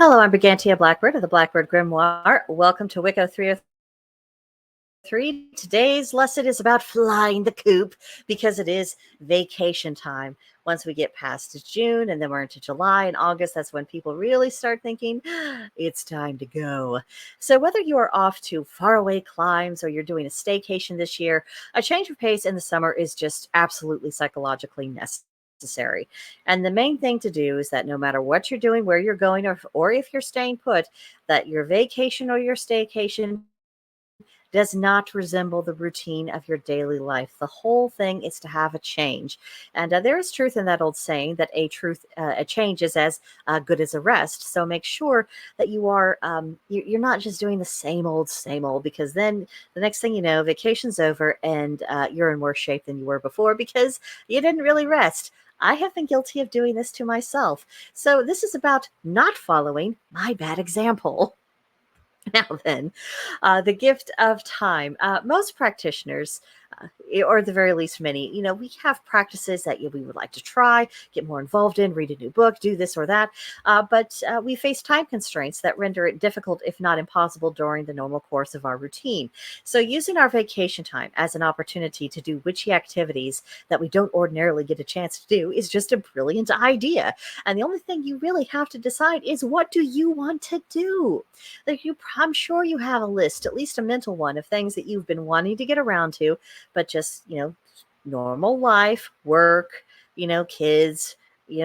Hello, I'm Brigantia Blackbird of the Blackbird Grimoire. Welcome to Wicca 303. Today's lesson is about flying the coop because it is vacation time. Once we get past June and then we're into July and August, that's when people really start thinking it's time to go. So whether you are off to faraway climes or you're doing a staycation this year, a change of pace in the summer is just absolutely psychologically necessary. And the main thing to do is that no matter what you're doing, where you're going, or if you're staying put, that your vacation or your staycation does not resemble the routine of your daily life. The whole thing is to have a change. And there is truth in that old saying that a change is as good as a rest. So make sure that you're not just doing the same old, because then the next thing you know, vacation's over and you're in worse shape than you were before because you didn't really rest. I have been guilty of doing this to myself. So this is about not following my bad example. Now then, the gift of time. Most practitioners, or at the very least many, we have practices that we would like to try, get more involved in, read a new book, do this or that. But we face time constraints that render it difficult, if not impossible, during the normal course of our routine. So using our vacation time as an opportunity to do witchy activities that we don't ordinarily get a chance to do is just a brilliant idea. And the only thing you really have to decide is, what do you want to do? I'm sure you have a list, at least a mental one, of things that you've been wanting to get around to, but just, normal life, work, kids,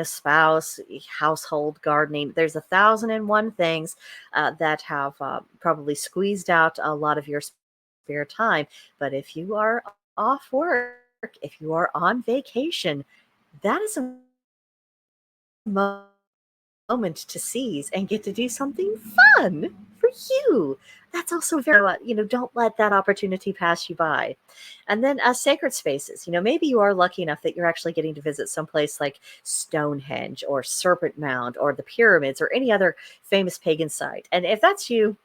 spouse, household, gardening. There's 1,001 things that have probably squeezed out a lot of your spare time. But if you are off work, if you are on vacation, that is a moment to seize and get to do something fun for you. That's also very, don't let that opportunity pass you by. And then sacred spaces. Maybe you are lucky enough that you're actually getting to visit someplace like Stonehenge or Serpent Mound or the pyramids or any other famous pagan site. And if that's you,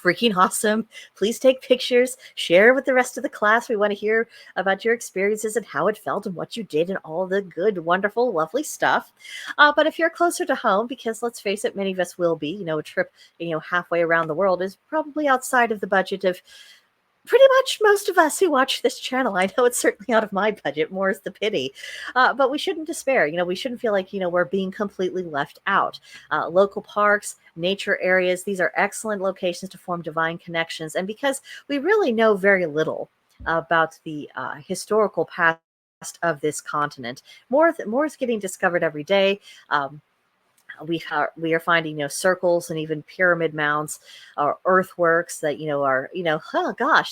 freaking awesome. Please take pictures, share with the rest of the class. We want to hear about your experiences and how it felt and what you did and all the good, wonderful, lovely stuff. But if you're closer to home, because let's face it, many of us will be, a trip, halfway around the world is probably outside of the budget of pretty much most of us who watch this channel. I know it's certainly out of my budget, more is the pity. But we shouldn't despair. We shouldn't feel like, we're being completely left out. Local parks, nature areas, these are excellent locations to form divine connections. And because we really know very little about the historical past of this continent, more is getting discovered every day. We are finding circles and even pyramid mounds or earthworks that are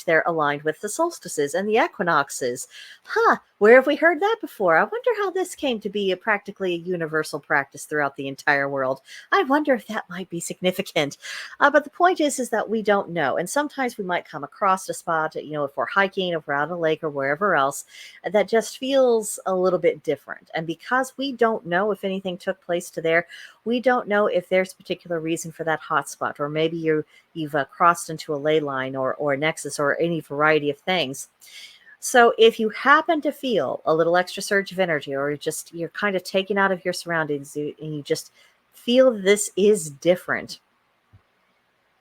they're aligned with the solstices and the equinoxes. Where have we heard that before? I wonder how this came to be practically a universal practice throughout the entire world. I wonder if that might be significant. But the point is that we don't know, and sometimes we might come across a spot, if we're hiking, if we're out on a lake or wherever else, that just feels a little bit different. And because we don't know if anything took place to there, we don't know if there's a particular reason for that hotspot, or maybe you've crossed into a ley line or a nexus or any variety of things. So if you happen to feel a little extra surge of energy, or you're kind of taken out of your surroundings and you just feel this is different,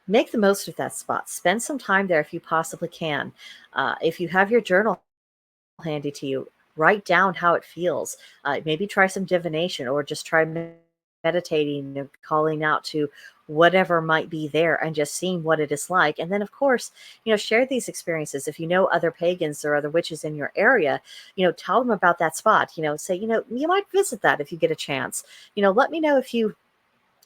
make the most of that spot. Spend some time there if you possibly can. If you have your journal handy to you, write down how it feels. Maybe try some divination, or just try meditating and calling out to whatever might be there and just seeing what it is like. And then, of course, share these experiences. If you know other pagans or other witches in your area, tell them about that spot. Say, you might visit that if you get a chance. Let me know if you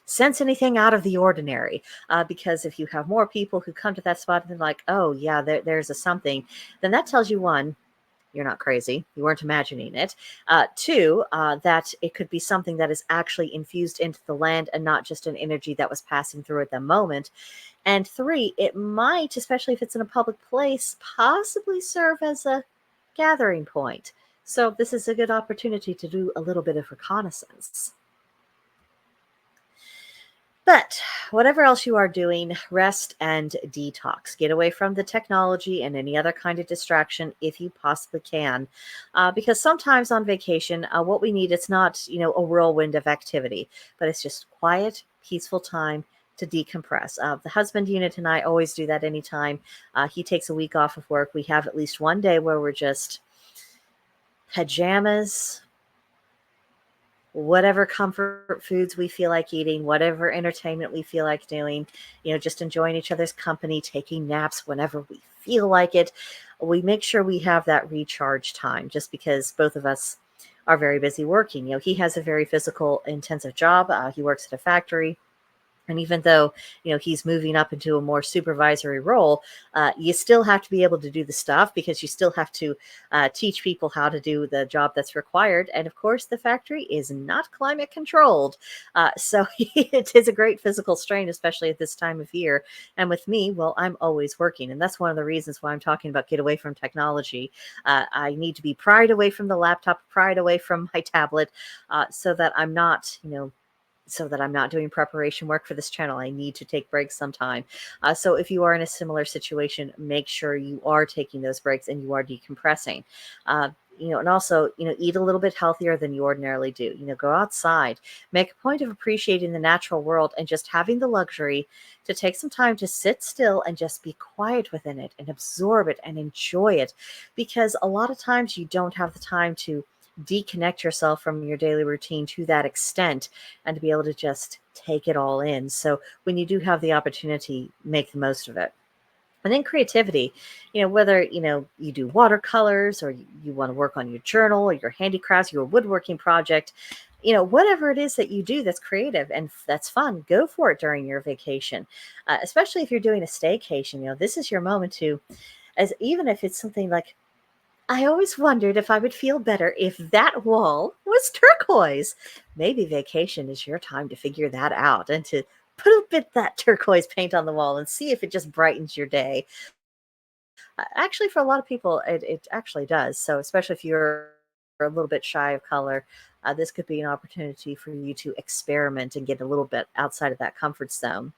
sense anything out of the ordinary, because if you have more people who come to that spot and they're like, oh yeah, there's a something, then that tells you, one, you're not crazy. You weren't imagining it. Two, that it could be something that is actually infused into the land and not just an energy that was passing through at the moment. And three, it might, especially if it's in a public place, possibly serve as a gathering point. So this is a good opportunity to do a little bit of reconnaissance. But whatever else you are doing, rest and detox. Get away from the technology and any other kind of distraction if you possibly can. Because sometimes on vacation, what we need, it's not, a whirlwind of activity, but it's just quiet, peaceful time to decompress. The husband unit and I always do that anytime he takes a week off of work. We have at least one day where we're just pajamas, whatever comfort foods we feel like eating, whatever entertainment we feel like doing, just enjoying each other's company, taking naps whenever we feel like it. We make sure we have that recharge time just because both of us are very busy working. He has a very physical, intensive job. He works at a factory. And even though, he's moving up into a more supervisory role, you still have to be able to do the stuff because you still have to teach people how to do the job that's required. And of course, the factory is not climate controlled. So it is a great physical strain, especially at this time of year. And with me, well, I'm always working. And that's one of the reasons why I'm talking about get away from technology. I need to be pried away from the laptop, pried away from my tablet, so that I'm not, doing preparation work for this channel. I need to take breaks sometime. So if you are in a similar situation, make sure you are taking those breaks and you are decompressing. And also, eat a little bit healthier than you ordinarily do. Go outside, make a point of appreciating the natural world and just having the luxury to take some time to sit still and just be quiet within it and absorb it and enjoy it. Because a lot of times you don't have the time to deconnect yourself from your daily routine to that extent and to be able to just take it all in. So when you do have the opportunity, make the most of it. And then creativity, whether, you do watercolors or you want to work on your journal or your handicrafts, your woodworking project, whatever it is that you do that's creative and that's fun, go for it during your vacation. Especially if you're doing a staycation, this is your moment to, as even if it's something like, I always wondered if I would feel better if that wall was turquoise. Maybe vacation is your time to figure that out and to put a bit that turquoise paint on the wall and see if it just brightens your day. Actually, for a lot of people, it actually does. So, especially if you're a little bit shy of color, this could be an opportunity for you to experiment and get a little bit outside of that comfort zone.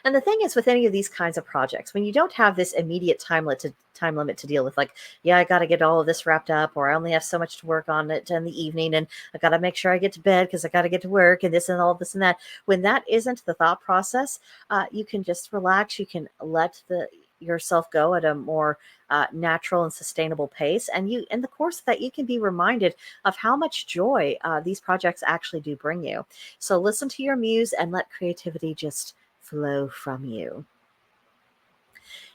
And the thing is, with any of these kinds of projects, when you don't have this immediate time limit to deal with, like, yeah, I got to get all of this wrapped up, or I only have so much to work on it in the evening, and I got to make sure I get to bed because I got to get to work, and this and all this and that. When that isn't the thought process, you can just relax. You can let yourself go at a more natural and sustainable pace, and you, in the course of that, you can be reminded of how much joy these projects actually do bring you. So listen to your muse and let creativity just flow from you.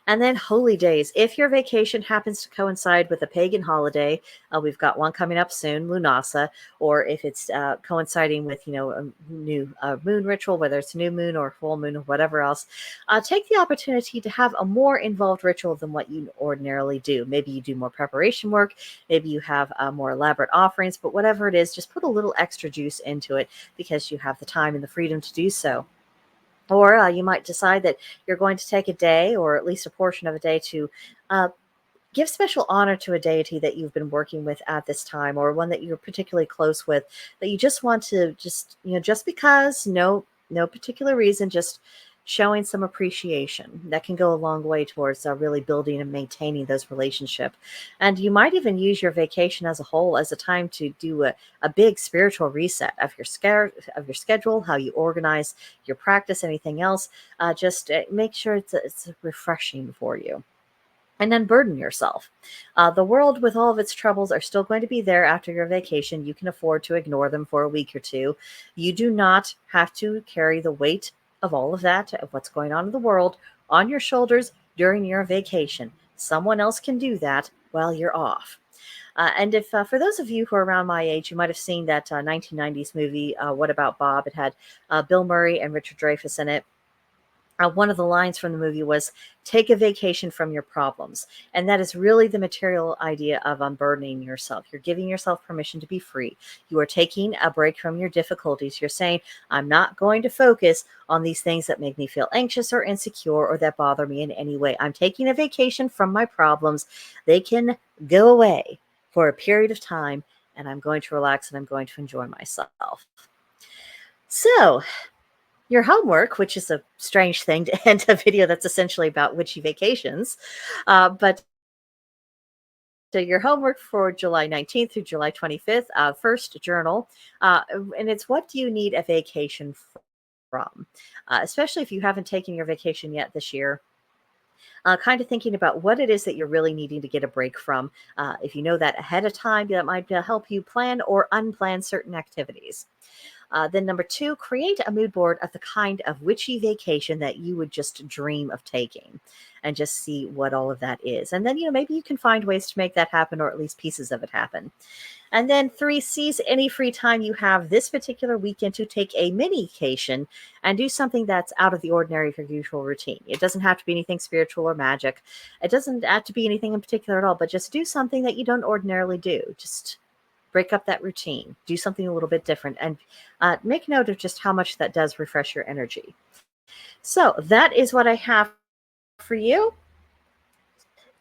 And then holy days. If your vacation happens to coincide with a pagan holiday, we've got one coming up soon, Lunasa, or if it's coinciding with, a new moon ritual, whether it's new moon or full moon or whatever else, take the opportunity to have a more involved ritual than what you ordinarily do. Maybe you do more preparation work, maybe you have more elaborate offerings, but whatever it is, just put a little extra juice into it because you have the time and the freedom to do so. Or you might decide that you're going to take a day or at least a portion of a day to uh, give special honor to a deity that you've been working with at this time, or one that you're particularly close with, that you just want to just because, no particular reason, just showing some appreciation. That can go a long way towards really building and maintaining those relationships. And you might even use your vacation as a whole as a time to do a big spiritual reset of your schedule, how you organize your practice, anything else. Just make sure it's refreshing for you, and unburden yourself. The world, with all of its troubles, are still going to be there after your vacation. You can afford to ignore them for a week or two. You do not have to carry the weight of all of that, of what's going on in the world, on your shoulders during your vacation. Someone else can do that while you're off. And if for those of you who are around my age, you might have seen that 1990s movie, What About Bob? It had Bill Murray and Richard Dreyfuss in it. One of the lines from the movie was, take a vacation from your problems. And that is really the material idea of unburdening yourself. You're giving yourself permission to be free. You are taking a break from your difficulties. You're saying, I'm not going to focus on these things that make me feel anxious or insecure or that bother me in any way. I'm taking a vacation from my problems. They can go away for a period of time, and I'm going to relax and I'm going to enjoy myself. So, your homework, which is a strange thing to end a video that's essentially about witchy vacations, but your homework for July 19th through July 25th, first journal, and it's, what do you need a vacation from, especially if you haven't taken your vacation yet this year. Kind of thinking about what it is that you're really needing to get a break from. If you know that ahead of time, that might help you plan or unplan certain activities. Then number two, create a mood board of the kind of witchy vacation that you would just dream of taking, and just see what all of that is. And then, maybe you can find ways to make that happen, or at least pieces of it happen. And then three, seize any free time you have this particular weekend to take a mini vacation and do something that's out of the ordinary of your usual routine. It doesn't have to be anything spiritual or magic. It doesn't have to be anything in particular at all, but just do something that you don't ordinarily do. Just break up that routine, do something a little bit different, and make note of just how much that does refresh your energy. So that is what I have for you.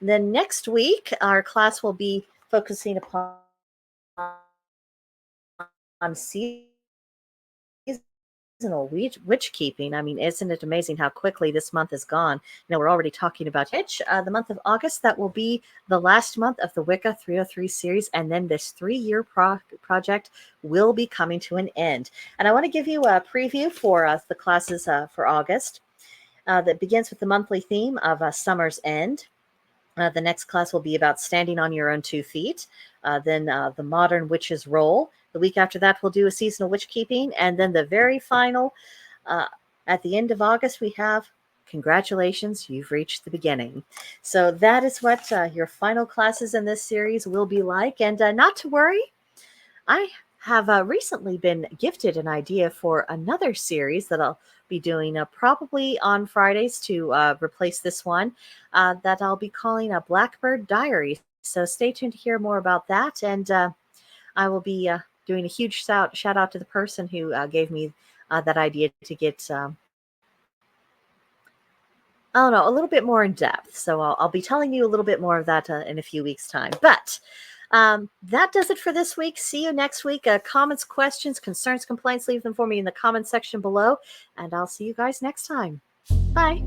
Then next week, our class will be focusing upon seasonal witch keeping. I mean, isn't it amazing how quickly this month is gone? We're already talking about witch. The month of August, that will be the last month of the Wicca 303 series, and then this 3-year project will be coming to an end. And I want to give you a preview for the classes for August that begins with the monthly theme of Summer's End. The next class will be about standing on your own 2 feet. Then the modern witch's role. The week after that, we'll do a seasonal witch keeping. And then the very final, at the end of August, we have congratulations, you've reached the beginning. So that is what your final classes in this series will be like. And not to worry, I have recently been gifted an idea for another series that I'll be doing probably on Fridays to replace this one, that I'll be calling a Blackbird Diary. So stay tuned to hear more about that. And I will be doing a huge shout out to the person who gave me that idea to get, I don't know, a little bit more in depth. So I'll be telling you a little bit more of that in a few weeks' time. But that does it for this week. See you next week. Comments, questions, concerns, complaints, leave them for me in the comments section below. And I'll see you guys next time. Bye.